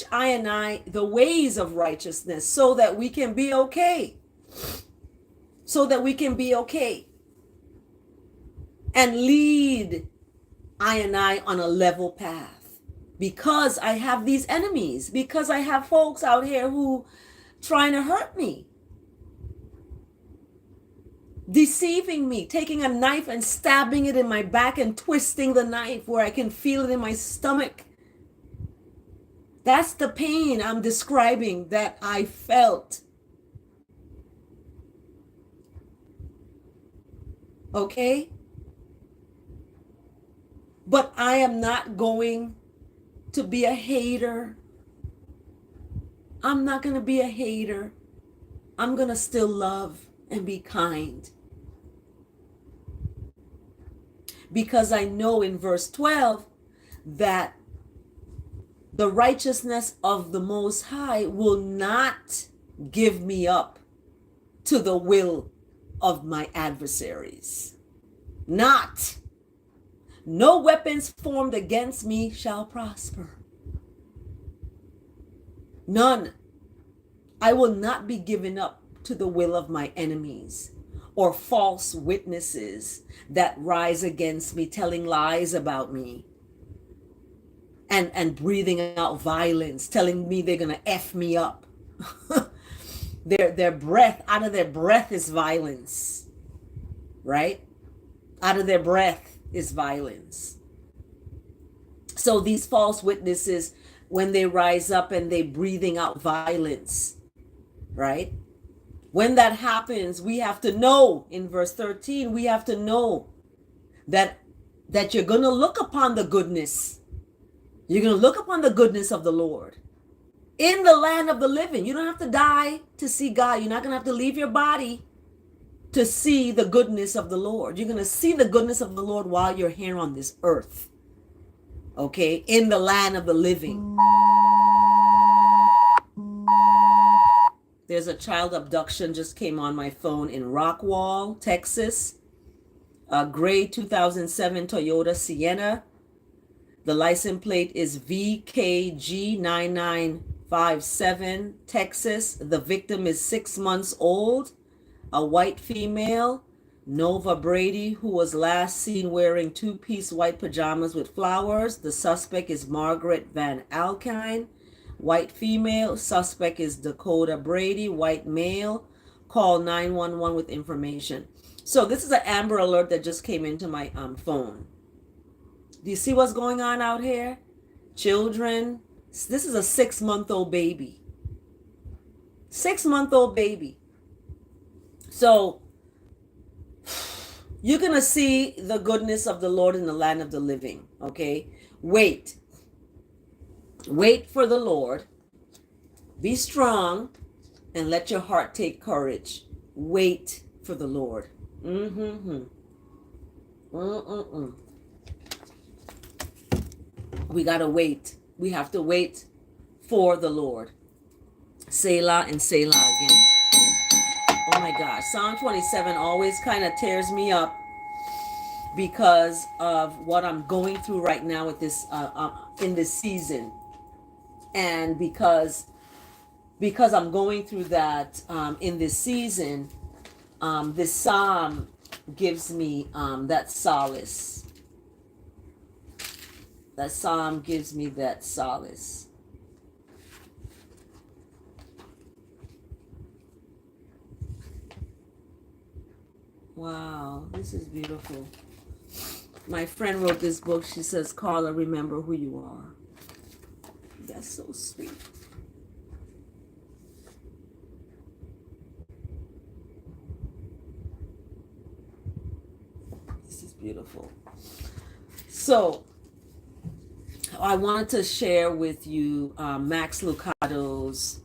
I and I the ways of righteousness, so that we can be okay. So that we can be okay. And lead I and I on a level path. Because I have these enemies. Because I have folks out here who trying to hurt me. Deceiving me, taking a knife and stabbing it in my back and twisting the knife where I can feel it in my stomach. That's the pain I'm describing that I felt. Okay? But I am not going to be a hater. I'm not going to be a hater. I'm going to still love and be kind. Because I know in verse 12 that the righteousness of the Most High will not give me up to the will of my adversaries. Not. No weapons formed against me shall prosper. None. I will not be given up to the will of my enemies or false witnesses that rise against me, telling lies about me and breathing out violence, telling me they're gonna F me up. Their breath, out of their breath is violence, right? Out of their breath is violence. So these false witnesses, when they rise up and they breathing out violence, right? When that happens, we have to know, in verse 13, we have to know that you're going to look upon the goodness. You're going to look upon the goodness of the Lord in the land of the living. You don't have to die to see God. You're not going to have to leave your body to see the goodness of the Lord. You're going to see the goodness of the Lord while you're here on this earth. Okay? In the land of the living. There's a child abduction just came on my phone in Rockwall, Texas. A gray 2007 Toyota Sienna. The license plate is VKG9957, Texas. The victim is 6 months old, a white female, Nova Brady, who was last seen wearing two-piece white pajamas with flowers. The suspect is Margaret Van Alkine, white female. Suspect is Dakota Brady, white male. call 911 with information. So this is an Amber Alert that just came into my phone. Do you see what's going on out here? Children, this is a 6-month-old baby. 6-month-old baby. So you're going to see the goodness of the Lord in the land of the living, okay? Wait. Wait for the Lord. Be strong and let your heart take courage. Wait for the Lord. We got to wait. We have to wait for the Lord. Selah and Selah again. Oh my gosh. Psalm 27 always kind of tears me up because of what I'm going through right now with this in this season. And because I'm going through that in this season, this psalm gives me that solace. That psalm gives me that solace. Wow, this is beautiful. My friend wrote this book. She says, Carla, remember who you are. That's so sweet. This is beautiful. So, I wanted to share with you Max Lucado's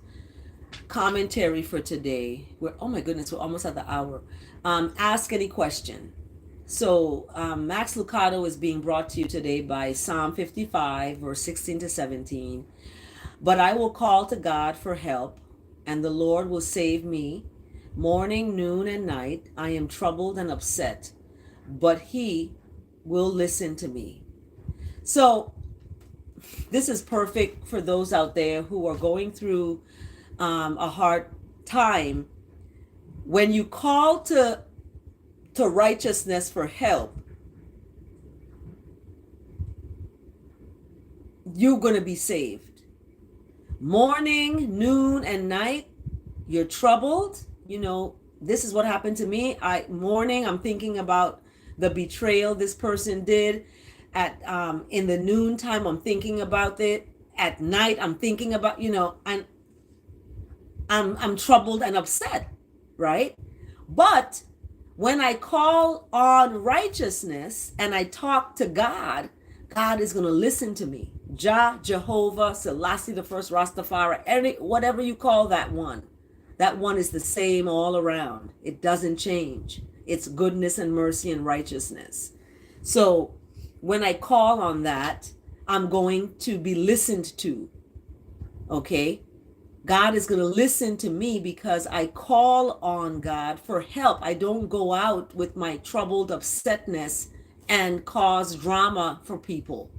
commentary for today. Oh my goodness, we're almost at the hour. Ask any question. So Max Lucado is being brought to you today by Psalm 55, verse 16 to 17. But I will call to God for help, and the Lord will save me. Morning, noon, and night, I am troubled and upset, but He will listen to me. So this is perfect for those out there who are going through a hard time. When you call to righteousness for help, you're going to be saved. Morning, noon, and night, you're troubled. You know, this is what happened to me. Morning, I'm thinking about the betrayal this person did. In the noontime, I'm thinking about it. At night, I'm thinking about, and I'm troubled and upset, right? But when I call on righteousness and I talk to God, God is going to listen to me. Jehovah, Selassie the First, Rastafari, whatever you call that one is the same all around. It doesn't change. It's goodness and mercy and righteousness. So when I call on that, I'm going to be listened to. Okay? God is going to listen to me because I call on God for help. I don't go out with my troubled upsetness and cause drama for people.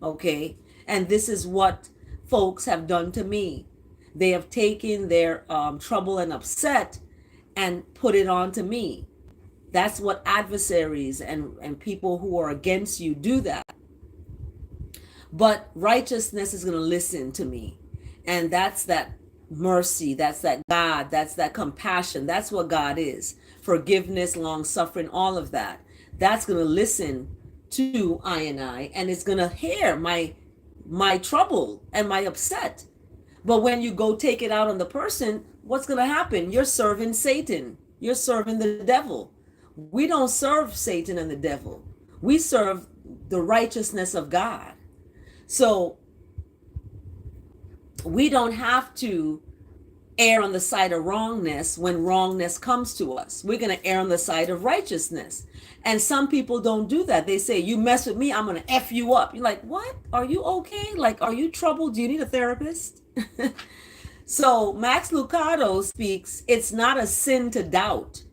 Okay? And this is what folks have done to me. They have taken their trouble and upset and put it onto me. That's what adversaries and people who are against you do that. But righteousness is going to listen to me. And that's that mercy. That's that God. That's that compassion. That's what God is. Forgiveness, long suffering, all of that. That's going to listen to I, and it's going to hear my trouble and my upset. But when you go take it out on the person, what's going to happen? You're serving Satan. You're serving the devil. We don't serve Satan and the devil. We serve the righteousness of God. So we don't have to err on the side of wrongness when wrongness comes to us. We're going to err on the side of righteousness. And some people don't do that. They say, you mess with me, I'm going to F you up. You're like, what? Are you okay? Like, are you troubled? Do you need a therapist? So Max Lucado speaks, it's not a sin to doubt.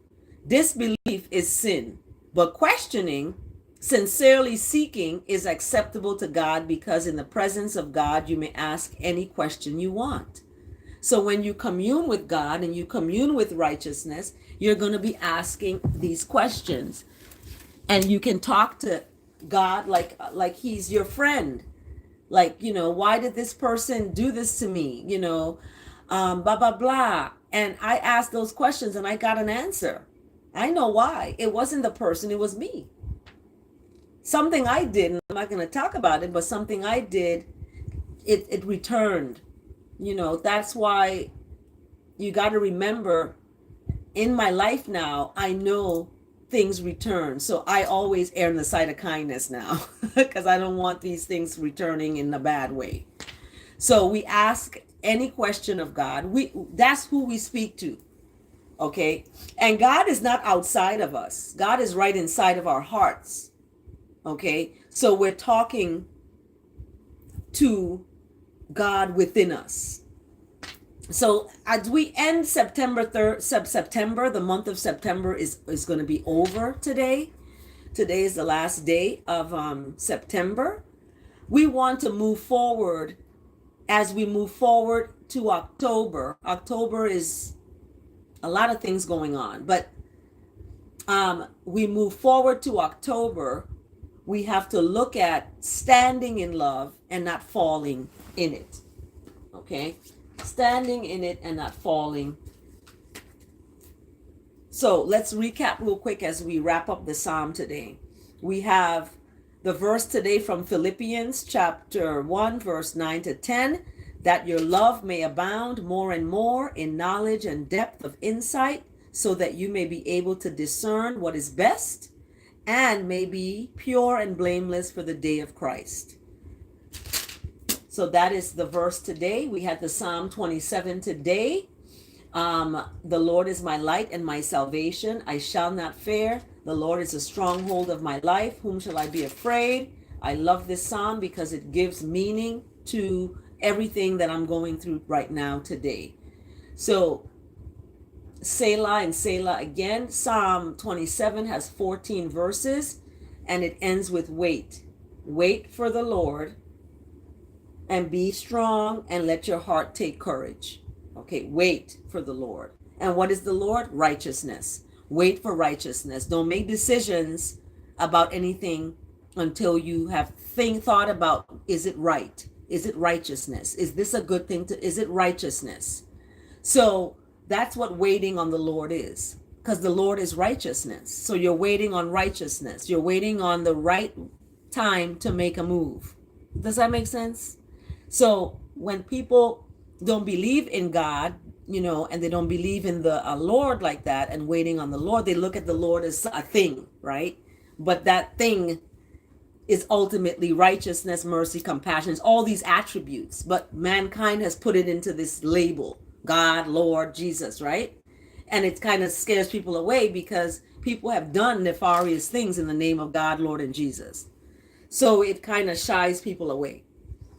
Disbelief is sin, but questioning, sincerely seeking is acceptable to God because in the presence of God, you may ask any question you want. So when you commune with God and you commune with righteousness, you're going to be asking these questions. And you can talk to God like he's your friend. Like, why did this person do this to me? Blah, blah, blah. And I asked those questions and I got an answer. I know why. It wasn't the person, it was me. Something I did, and I'm not going to talk about it, but something I did, it returned. That's why you got to remember, in my life now, I know things return. So I always err on the side of kindness now because I don't want these things returning in a bad way. So we ask any question of God. That's who we speak to. Okay? And God is not outside of us. God is right inside of our hearts. Okay? So we're talking to God within us. So as we end September 3rd, September, the month of September is going to be over today. Today is the last day of September. We want to move forward. As we move forward to October. October is a lot of things going on, but we move forward to October. We have to look at standing in love and not falling in it. Okay? Standing in it and not falling. So let's recap real quick as we wrap up the psalm today. We have the verse today from Philippians chapter 1, verse 9 to 10, that your love may abound more and more in knowledge and depth of insight, so that you may be able to discern what is best and may be pure and blameless for the day of Christ. So that is the verse today. We had the Psalm 27 today. The Lord is my light and my salvation. I shall not fear. The Lord is a stronghold of my life. Whom shall I be afraid? I love this psalm because it gives meaning to everything that I'm going through right now today. So Selah and Selah again. Psalm 27 has 14 verses and it ends with wait. Wait for the Lord and be strong and let your heart take courage. Okay, wait for the Lord. And what is the Lord? Righteousness. Wait for righteousness. Don't make decisions about anything until you have thought about, is it right? Is it righteousness? Is this a good thing is it righteousness? So that's what waiting on the Lord is, because the Lord is righteousness. So you're waiting on righteousness. You're waiting on the right time to make a move. Does that make sense? So when people don't believe in God, and they don't believe in the Lord like that and waiting on the Lord, they look at the Lord as a thing, right? But that thing is ultimately righteousness, mercy, compassion, all these attributes. But mankind has put it into this label, God, Lord, Jesus, right? And it kind of scares people away because people have done nefarious things in the name of God, Lord, and Jesus. So it kind of shies people away.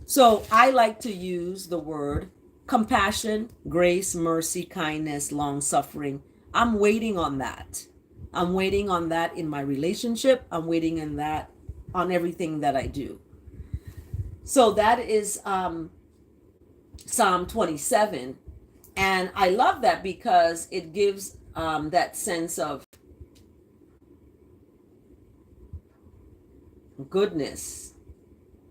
So I like to use the word compassion, grace, mercy, kindness, long suffering. I'm waiting on that. I'm waiting on that in my relationship. I'm waiting on that on everything that I do. So that is Psalm 27. And I love that because it gives that sense of goodness.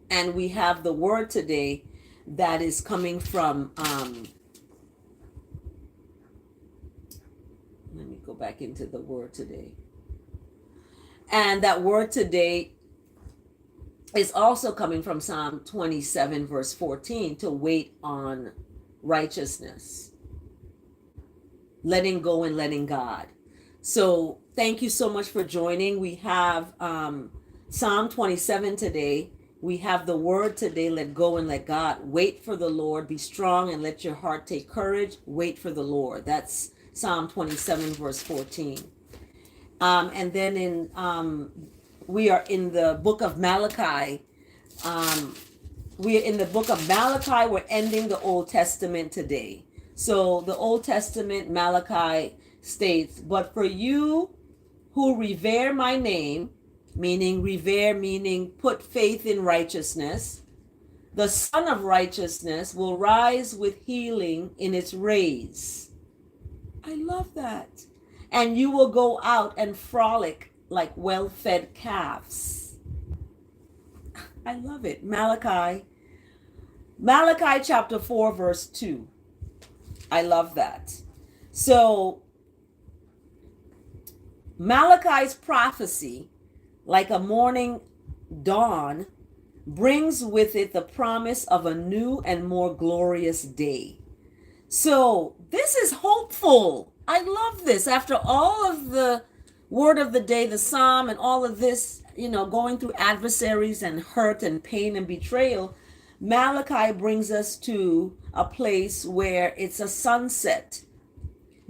And we have the word today that is coming from, let me go back into the word today. And that word today is also coming from Psalm 27, verse 14, to wait on righteousness, letting go and letting God. So thank you so much for joining. We have Psalm 27 today. We have the word today, let go and let God. Wait for the Lord, be strong and let your heart take courage. Wait for the Lord. That's Psalm 27, verse 14. And then we are in the book of Malachi. We're in the book of Malachi. We're ending the Old Testament today. So the Old Testament, Malachi states, but for you who revere my name, meaning revere, meaning put faith in righteousness, the Son of Righteousness will rise with healing in its rays. I love that. And you will go out and frolic like well-fed calves. I love it. Malachi chapter 4, verse 2. I love that. So Malachi's prophecy, like a morning dawn, brings with it the promise of a new and more glorious day. So this is hopeful. I love this. After all of the word of the day, the psalm, and all of this, going through adversaries and hurt and pain and betrayal, Malachi brings us to a place where it's a sunset.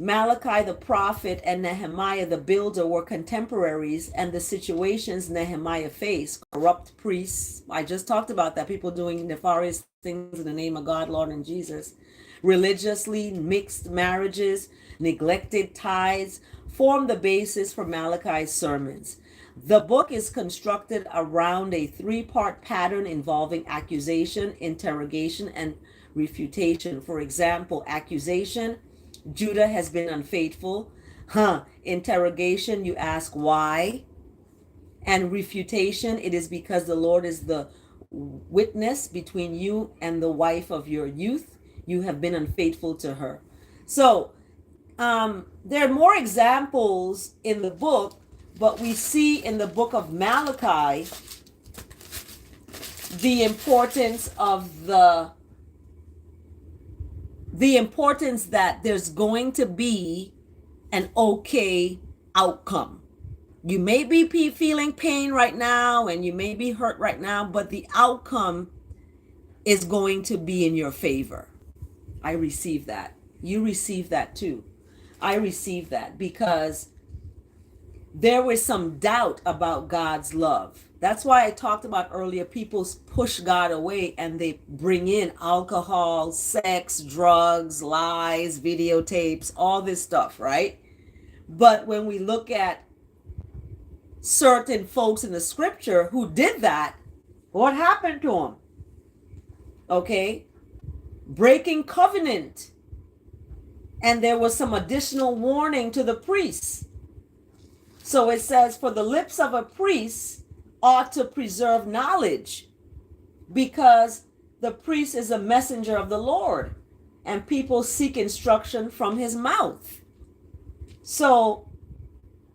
Malachi the prophet and Nehemiah the builder were contemporaries, and the situations Nehemiah faced, corrupt priests, I just talked about that, people doing nefarious things in the name of God, Lord, and Jesus, religiously mixed marriages, neglected tithes, form the basis for Malachi's sermons. The book is constructed around a three-part pattern involving accusation, interrogation, and refutation. For example, accusation: Judah has been unfaithful. Interrogation, you ask why. And refutation, it is because the Lord is the witness between you and the wife of your youth. You have been unfaithful to her. So there are more examples in the book, but we see in the book of Malachi the importance of the importance that there's going to be an okay outcome. You may be feeling pain right now and you may be hurt right now, but the outcome is going to be in your favor. I receive that. You receive that too. I receive that because there was some doubt about God's love. That's why I talked about earlier, people push God away and they bring in alcohol, sex, drugs, lies, videotapes, all this stuff, right? But when we look at certain folks in the scripture who did that, what happened to them? Okay? Breaking covenant. And there was some additional warning to the priests. So it says, for the lips of a priest ought to preserve knowledge, because the priest is a messenger of the Lord, and people seek instruction from his mouth. So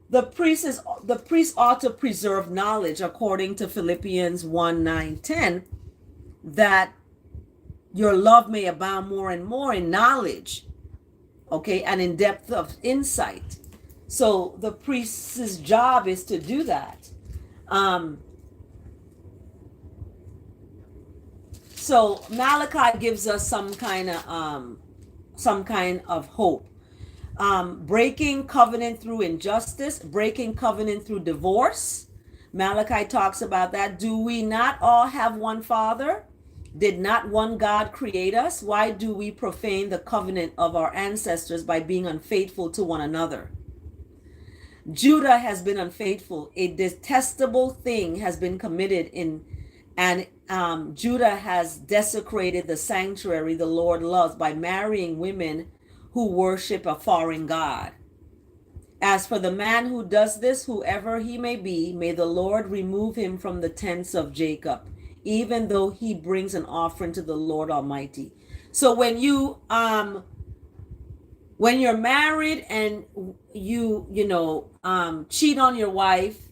the priest ought to preserve knowledge, according to Philippians 1:9-10, that your love may abound more and more in knowledge, okay, and in depth of insight. So the priest's job is to do that. So Malachi gives us some kind of hope. Breaking covenant through injustice, breaking covenant through divorce. Malachi talks about that. Do we not all have one Father? Did not one God create us? Why do we profane the covenant of our ancestors by being unfaithful to one another? Judah has been unfaithful. A detestable thing has been committed and Judah has desecrated the sanctuary the Lord loves by marrying women who worship a foreign god. As for the man who does this, whoever he may be, may the Lord remove him from the tents of Jacob, even though he brings an offering to the Lord Almighty. So when you're married and you cheat on your wife,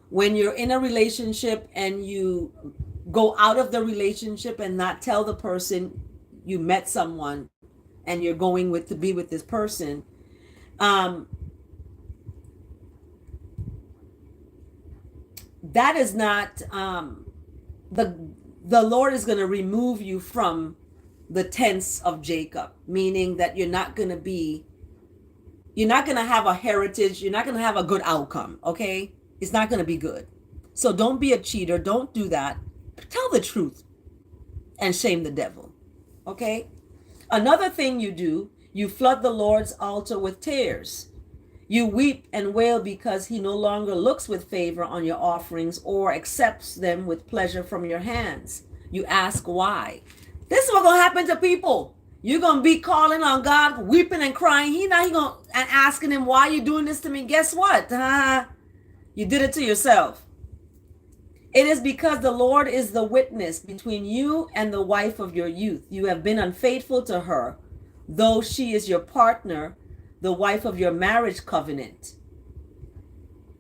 when you're in a relationship and you go out of the relationship and not tell the person you met someone and you're going to be with this person, that is not the Lord is going to remove you from the tents of Jacob, meaning that you're not going to have a heritage, you're not going to have a good outcome, okay? It's not going to be good. So don't be a cheater, don't do that. Tell the truth and shame the devil, okay? Another thing you do, you flood the Lord's altar with tears. You weep and wail because he no longer looks with favor on your offerings or accepts them with pleasure from your hands. You ask why. This is what's going to happen to people. You're going to be calling on God, weeping and crying. He going and asking him, why are you doing this to me? Guess what? You did it to yourself. It is because the Lord is the witness between you and the wife of your youth. You have been unfaithful to her. though she is your partner, the wife of your marriage covenant.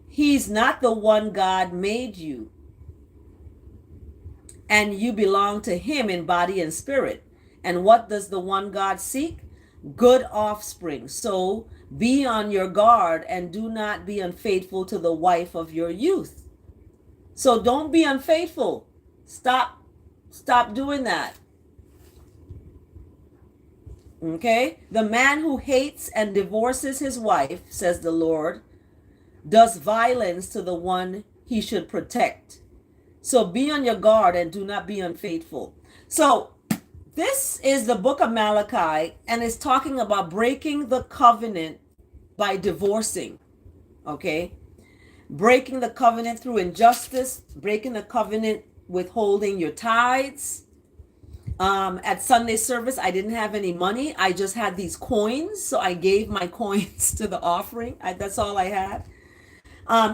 He's not the one God made you, and you belong to him in body and spirit. And what does the one God seek? Good offspring. So be on your guard and do not be unfaithful to the wife of your youth. So don't be unfaithful. Stop doing that. Okay? The man who hates and divorces his wife, says the Lord, does violence to the one he should protect. So be on your guard and do not be unfaithful. So this is the book of Malachi, and it's talking about breaking the covenant by divorcing. Okay? Breaking the covenant through injustice, breaking the covenant withholding your tithes. At Sunday service, I didn't have any money. I just had these coins, so I gave my coins to the offering. That's all I had.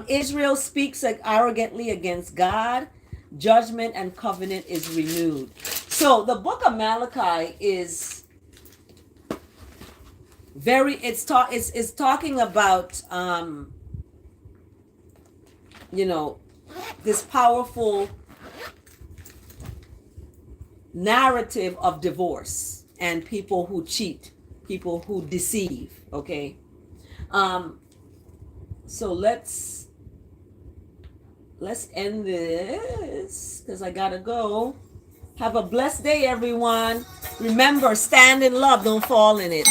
Israel speaks arrogantly against God. Judgment and covenant is renewed. So the book of Malachi is it's talking about this powerful narrative of divorce and people who cheat, people who deceive. Okay. So let's end this because I gotta go. Have a blessed day, everyone. Remember, stand in love, don't fall in it.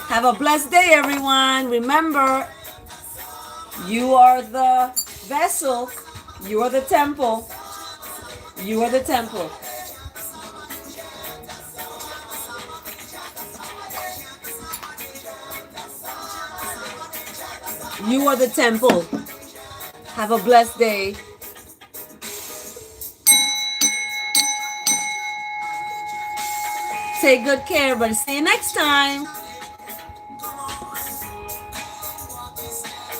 Have a blessed day, everyone. Remember, you are the vessel. You are the temple. You are the temple. You are the temple. Have a blessed day. Take good care, but see you next time.